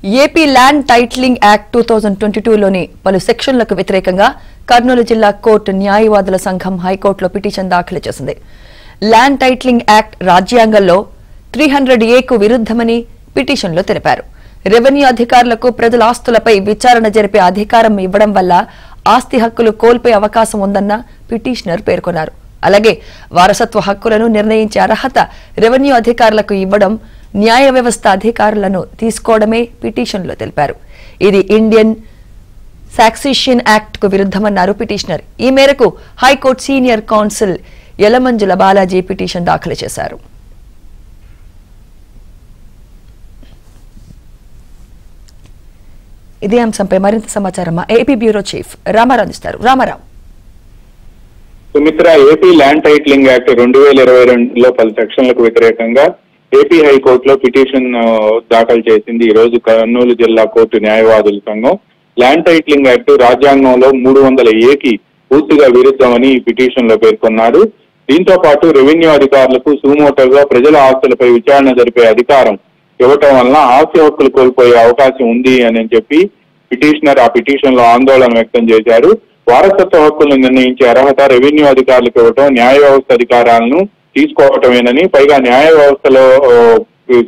AP land titling act 2022లోని పలు సెక్షన్లకు వ్యతిరేకంగా కర్నూలు జిల్లా కోర్టు న్యాయవాదుల సంఘం హైకోర్టులో పిటిషన్ దాఖలు చేసింది. ల్యాండ్ టైటిలింగ్ యాక్ట్ రాజ్యాంగంలో 300A విరుద్ధమని పిటిషన్లో తెలిపారు. రెవెన్యూ అధికారులకు ప్రజల ఆస్తులపై విచారణ జరిపే అధికారం ఇవ్వడం వల్ల ఆస్తి హక్కులు కోల్పోయే అవకాశం ఉందన్న పిటిషనర్ పేర్కొన్నారు. అలాగే వారసత్వ హక్కులను నిర్ణయించే అర్హత రెవెన్యూ అధికారులకు ఇవ్వడం, న్యాయ వ్యవస్థ అధికారులను తీసుకోవడమే పిటిషన్లో తెలిపారు. ఇది ఇండియన్ సాక్సెషన్ యాక్ట్ కు విరుద్ధమన్నారు పిటిషనర్. ఈ మేరకు high court senior council Yalamanjula Balaji petition దాఖలు చేశారు. ఇదే అంశంపై మరింత సమాచారం ఏపీ బ్యూరో చీఫ్ రామారావు అందిస్తారు. Ramarao. Sumitra, AP land titling act 2022లో పలు సెక్షన్లకు వ్యతిరేకంగా ఏపీ హైకోర్టులో పిటిషన్ దాఖలు చేసింది. ఈ రోజు కర్నూలు జిల్లా కోర్టు న్యాయవాదుల సంఘం ల్యాండ్ టైటిలింగ్ యాక్ట్ రాజ్యాంగంలో 300A పూర్తిగా విరుద్ధమని ఈ పిటిషన్ లో పేర్కొన్నారు. దీంతో పాటు రెవెన్యూ అధికారులకు సుమోటోగా ప్రజల ఆస్తులపై విచారణ జరిపే అధికారం ఇవ్వటం వలన ఆస్తి హక్కులు కోల్పోయే అవకాశం ఉంది అని చెప్పి పిటిషనర్ ఆ పిటిషన్ లో ఆందోళన వ్యక్తం చేశారు. వారసత్వ హక్కులను నిర్ణయించే అర్హత రెవెన్యూ అధికారులకు ఇవ్వటం, న్యాయ వ్యవస్థ అధికారాలను తీసుకోవటమేనని, పైగా న్యాయ వ్యవస్థలో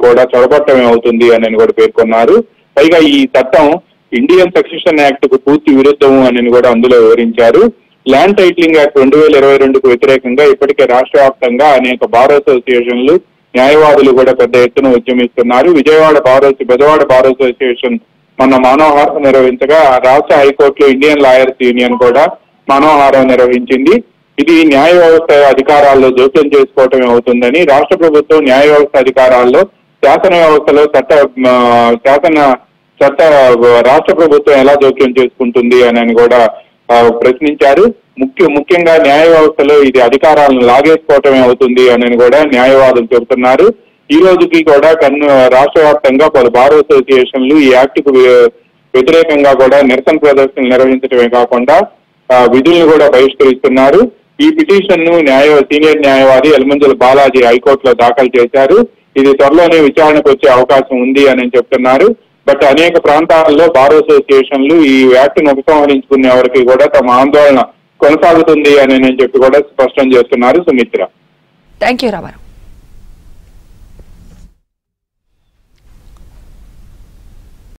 కూడా చొరబట్టమే అవుతుంది అని కూడా పేర్కొన్నారు. పైగా ఈ చట్టం ఇండియన్ సక్సెషన్ యాక్ట్ కు పూర్తి విరుద్ధము అని కూడా అందులో వివరించారు. ల్యాండ్ టైటిలింగ్ యాక్ట్ 2022కు వ్యతిరేకంగా ఇప్పటికే రాష్ట్ర వ్యాప్తంగా అనేక బార్ అసోసియేషన్లు, న్యాయవాదులు కూడా పెద్ద ఎత్తున ఉద్యమిస్తున్నారు. బెజవాడ బార్ అసోసియేషన్ మొన్న మానవహారం నిర్వహించగా రాష్ట్ర హైకోర్టులో ఇండియన్ లాయర్స్ యూనియన్ కూడా మానవహారం నిర్వహించింది. ఇది న్యాయ వ్యవస్థ అధికారాల్లో జోక్యం చేసుకోవటమే అవుతుందని, రాష్ట్ర ప్రభుత్వం న్యాయ వ్యవస్థ అధికారాల్లో శాసన వ్యవస్థలో రాష్ట్ర ప్రభుత్వం ఎలా జోక్యం చేసుకుంటుంది అని కూడా ప్రశ్నించారు. ముఖ్యంగా న్యాయ వ్యవస్థలో ఇది అధికారాలను లాగేసుకోవటమే అవుతుంది అని కూడా న్యాయవాదులు చెబుతున్నారు. ఈ రోజుకి కూడా రాష్ట్ర వ్యాప్తంగా పలు బార్ అసోసియేషన్లు ఈ యాక్ట్ కు వ్యతిరేకంగా కూడా నిరసన ప్రదర్శనలు నిర్వహించడమే కాకుండా విధులను కూడా బహిష్కరిస్తున్నారు. ఈ పిటిషన్ ను సీనియర్ న్యాయవాది యలమంజుల బాలాజీ హైకోర్టులో దాఖలు చేశారు. ఇది త్వరలోనే విచారణకు వచ్చే అవకాశం ఉంది అని చెప్తున్నారు. బట్ అనేక ప్రాంతాల్లో బార్ అసోసియేషన్లు ఈ యాక్ట్ ను ఉపసంహరించుకునే వరకు కూడా తమ ఆందోళన కొనసాగుతుంది అని చెప్పి కూడా స్పష్టం చేస్తున్నారు. సుమిత్ర. థాంక్యూ రామారావు.